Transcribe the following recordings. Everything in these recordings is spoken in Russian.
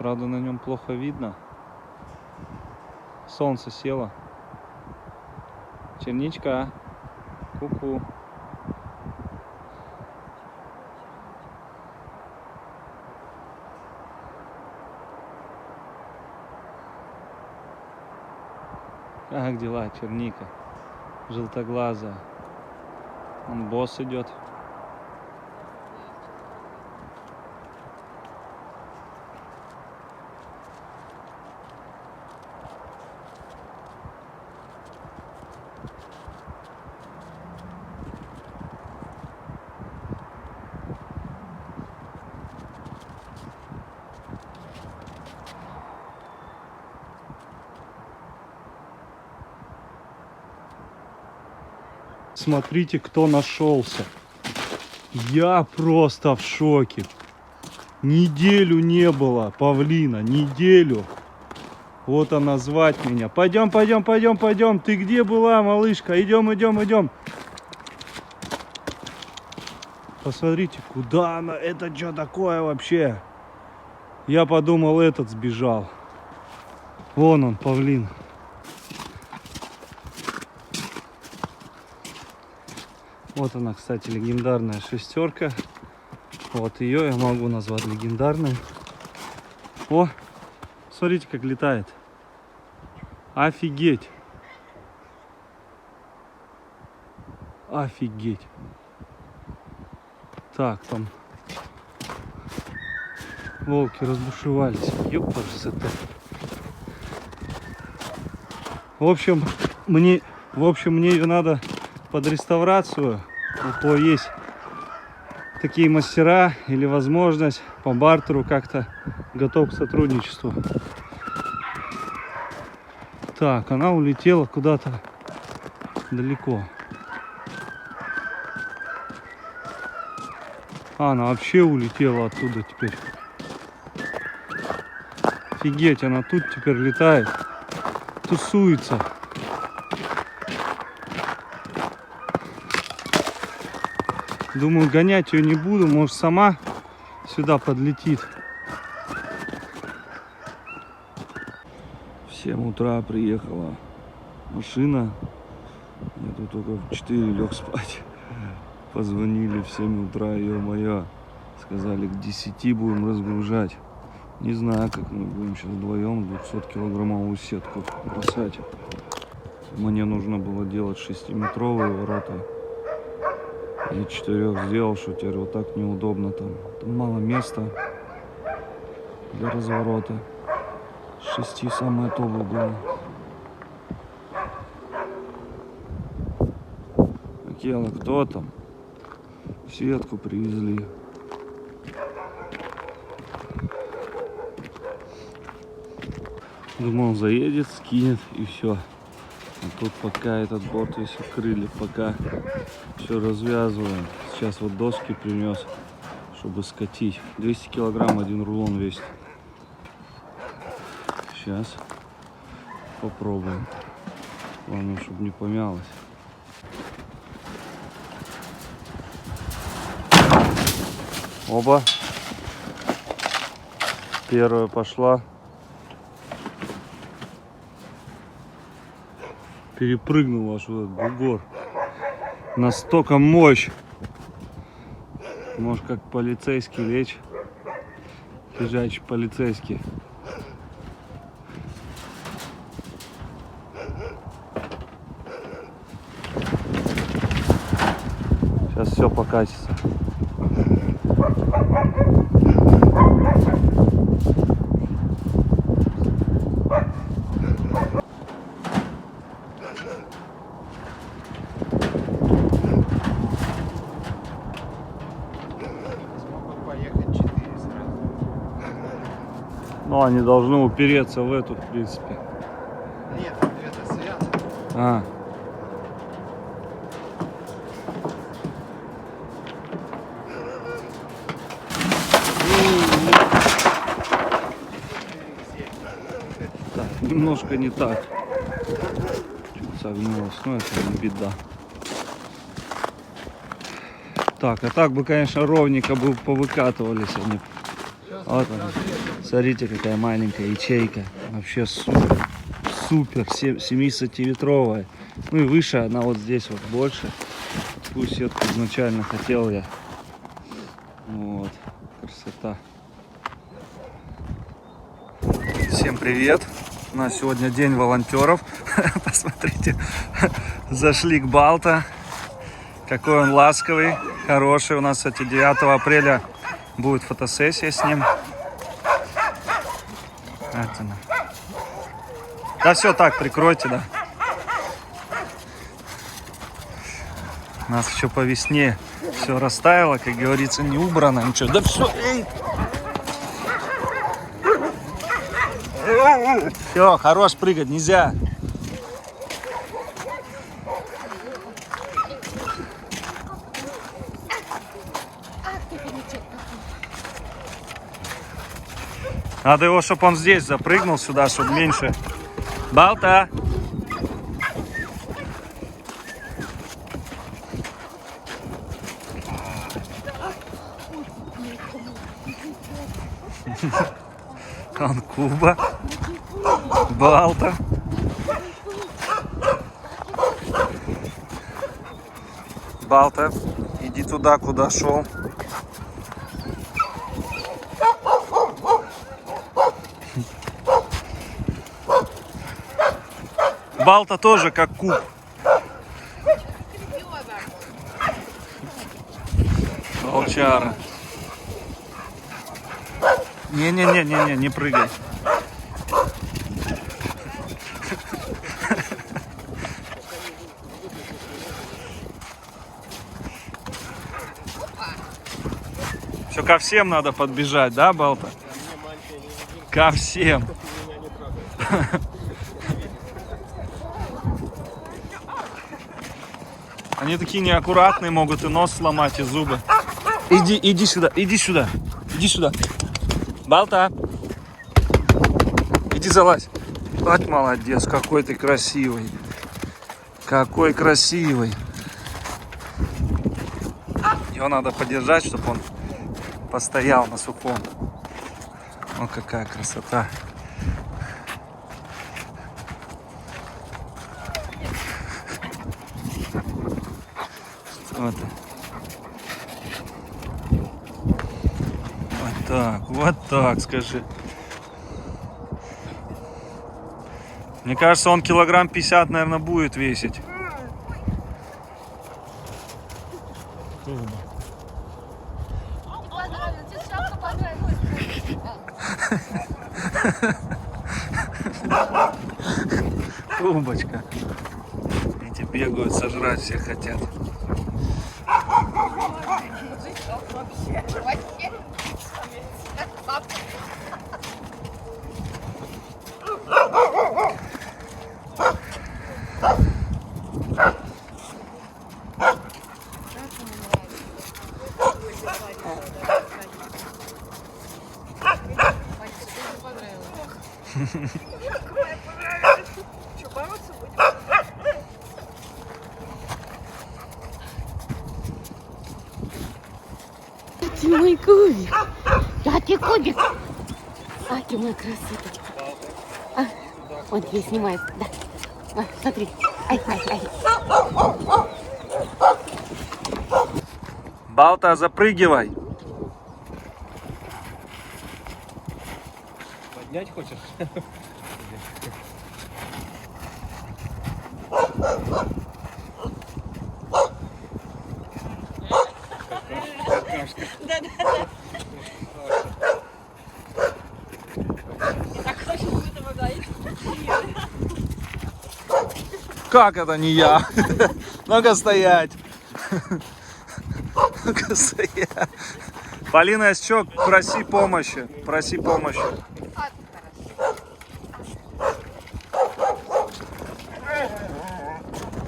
Правда, на нем плохо видно. Солнце село. Черничка. Ку-ку. Как дела, черника? Желтоглазая. Он босс идет. Смотрите, кто нашелся. Я просто в шоке. Неделю не было павлина, неделю. Вот она звать меня. Пойдем, пойдем, пойдем, пойдем. Ты где была, малышка? Идем, идем, идем. Посмотрите, куда она. Это что такое вообще? Я подумал, этот сбежал. Вон он, павлин. Вот она, кстати, легендарная шестерка. Вот ее я могу назвать легендарной. О, смотрите, как летает. Офигеть. Офигеть. Так, там волки разбушевались. Ёпарасы. В общем, мне ее надо под реставрацию. У кого есть такие мастера или возможность по бартеру, как-то готов к сотрудничеству. Так, она улетела куда-то далеко. Она вообще улетела оттуда теперь. Офигеть, она тут теперь летает. Тусуется. Думаю, гонять ее не буду, может сама сюда подлетит. В 7 утра приехала машина. Я тут только в 4 лег спать. Позвонили в 7 утра, ё-моё. Сказали, к 10 будем разгружать. Не знаю, как мы будем сейчас вдвоем 200-килограммовую сетку бросать. Мне нужно было делать 6-метровые ворота. Я 4 сделал, что теперь вот так неудобно там. Там мало места для разворота. 6 самое то было. Акела, кто там? Сетку привезли. Думал, заедет, скинет и все. А тут пока этот борт весь укрыли, пока все развязываем. Сейчас вот доски принес, чтобы скатить. 200 килограмм один рулон весит. Сейчас попробуем. Главное, чтобы не помялось. Оба. Первая пошла. Перепрыгнул аж в этот бугор. Настолько мощь. Может, как полицейский лечь. Лежачий полицейский. Сейчас все покатится. Ну, они должны упереться в эту, в принципе. Нет, это связано. А. Так, немножко не так. Чуть согнулось, но это не беда. Так, а так бы, конечно, ровненько бы повыкатывались они. Все, Вот она. Смотрите, какая маленькая ячейка. Вообще супер. Супер. 7-сантиметровая. Ну и выше она вот здесь вот больше. Такую сетку изначально хотел я. Вот. Красота. Всем привет. У нас сегодня день волонтеров. Посмотрите. Зашли к Балта. Какой он ласковый, хороший. У нас, кстати, 9 апреля будет фотосессия с ним. Это. Да все так, прикройте, да. У нас еще по весне все растаяло, как говорится, не убрано, ничего. Да все, эй! Все, хорош прыгать, нельзя. Надо его, чтобы он здесь запрыгнул сюда, чтобы меньше. Балта! Он Куба. Балта. Балта, иди туда, куда шел. Балта тоже как куб. Волчара. Не-не-не-не-не, не прыгай. Все, ко всем надо подбежать, да, Балта? Ко всем. Они такие неаккуратные, могут и нос сломать, и зубы. Иди сюда, иди сюда, иди сюда. Балта, иди залазь. Вот молодец, какой ты красивый. Какой красивый. Его надо подержать, чтобы он постоял на сухом. О, какая красота. Вот. Вот так, скажи. Мне кажется, он килограмм 50, наверное, будет весить. Кубочка. Эти бегают, сожрать всех хотят. Ты мой кубик. Да, ты кубик. А, ты моя красоточка. А, он тебя снимает. Да. А, смотри. Ай. Балта, запрыгивай. Поднять хочешь? Как это не я? Ну-ка стоять. Ну-ка стоять. Полина Ясчук, проси помощи. Проси помощи.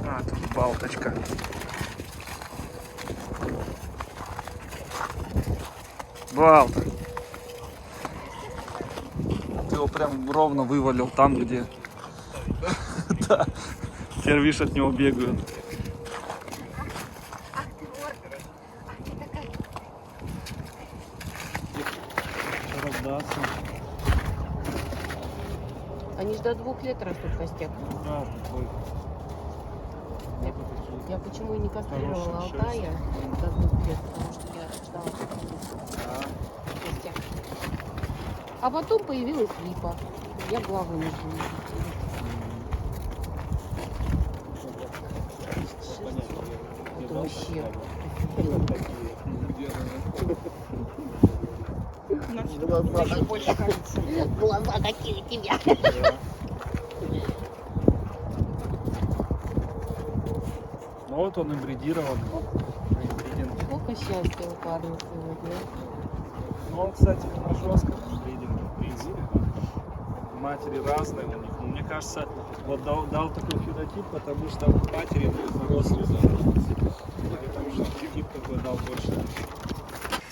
А, тут Балточка. Балта. Ты его прям ровно вывалил там, где... Да. Теперь, видишь, от него бегают. Ах ты, Ор. Ах ты такая. дастся. Они ж до 2 лет растут костяк. Да, такой. Я- Вот такие. Я почему и не кастрировала Хорошая Алтая до 2 лет, потому что я ждала Да. костяк. А потом появилась Липа. Я главу не жду. Это вообще. Еще больше кажется. Глаза какие у тебя. Ну вот он инбридирован. Инбридинг. Сколько счастья у парня сегодня. Ну он, кстати, на жестком инбридинге, в принципе. Матери разные у них. Но мне кажется, вот дал такой фенотип, потому что матери заросли за. Потому что фенотип такой дал больше.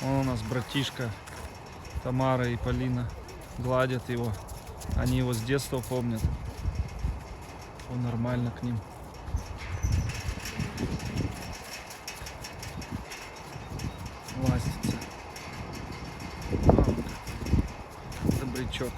Он у нас братишка Тамара и Полина гладят его. Они его с детства помнят. Он нормально к ним. Ластится. Добрячок.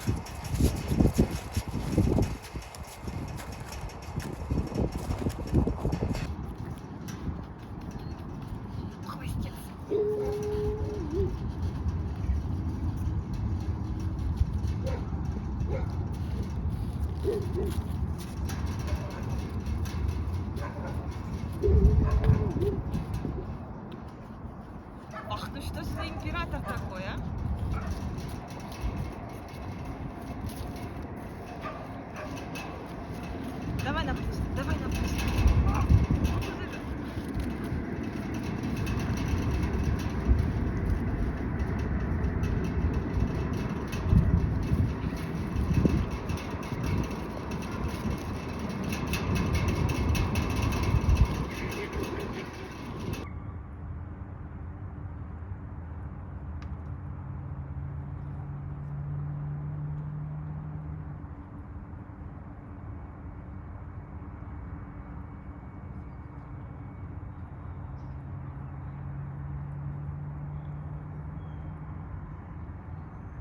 Ах ты, что за император такой, а? Давай на пусть, давай на пусть.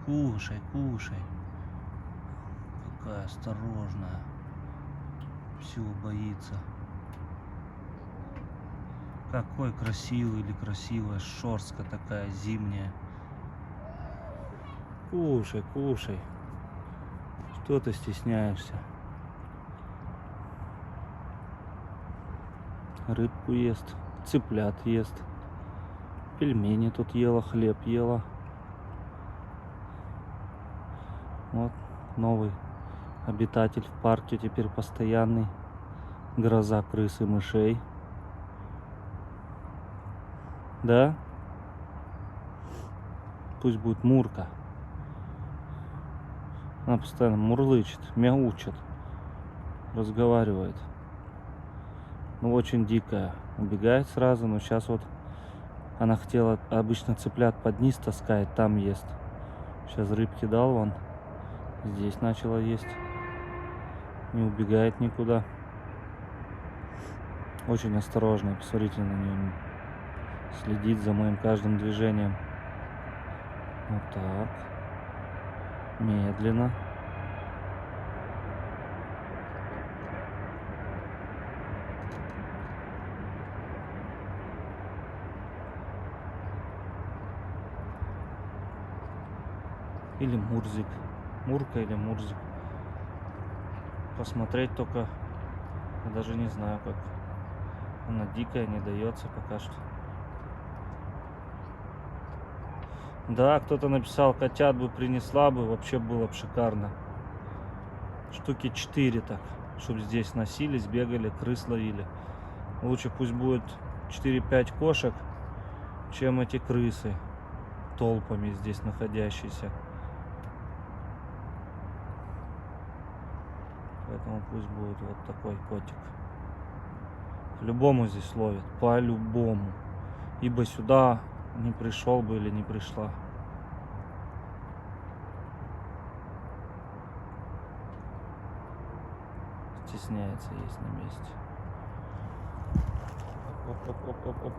Кушай, кушай. Какая осторожная. Всего боится. Какой красивый или красивая шерстка такая зимняя. Кушай, кушай. Что ты стесняешься? Рыбку ест, цыплят ест. Пельмени тут ела, хлеб ела. Вот новый обитатель в парке, теперь постоянный. Гроза крыс и мышей. Да? Пусть будет Мурка. Она постоянно мурлычет, мяучит, разговаривает. Ну, очень дикая. Убегает сразу, но сейчас вот она хотела, обычно цыплят под низ таскает, там ест. Сейчас рыбки дал вон. Здесь начала есть. Не убегает никуда. Очень осторожно. Посмотрите на нее. Следит за моим каждым движением. Вот так. Медленно. Или Мурзик. Мурка или Мурзик. Посмотреть только. Я даже не знаю как. Она дикая, не дается пока что. Да, кто-то написал, котят бы принесла бы, вообще было бы шикарно. Штуки 4 так, чтобы здесь носились, бегали, крыс ловили. Лучше пусть будет 4-5 кошек, чем эти крысы толпами здесь находящиеся. Поэтому пусть будет вот такой котик. По-любому здесь ловят, по-любому. Ибо сюда не пришел бы или не пришла. Стесняется есть на месте. Оп, оп, оп, оп, оп.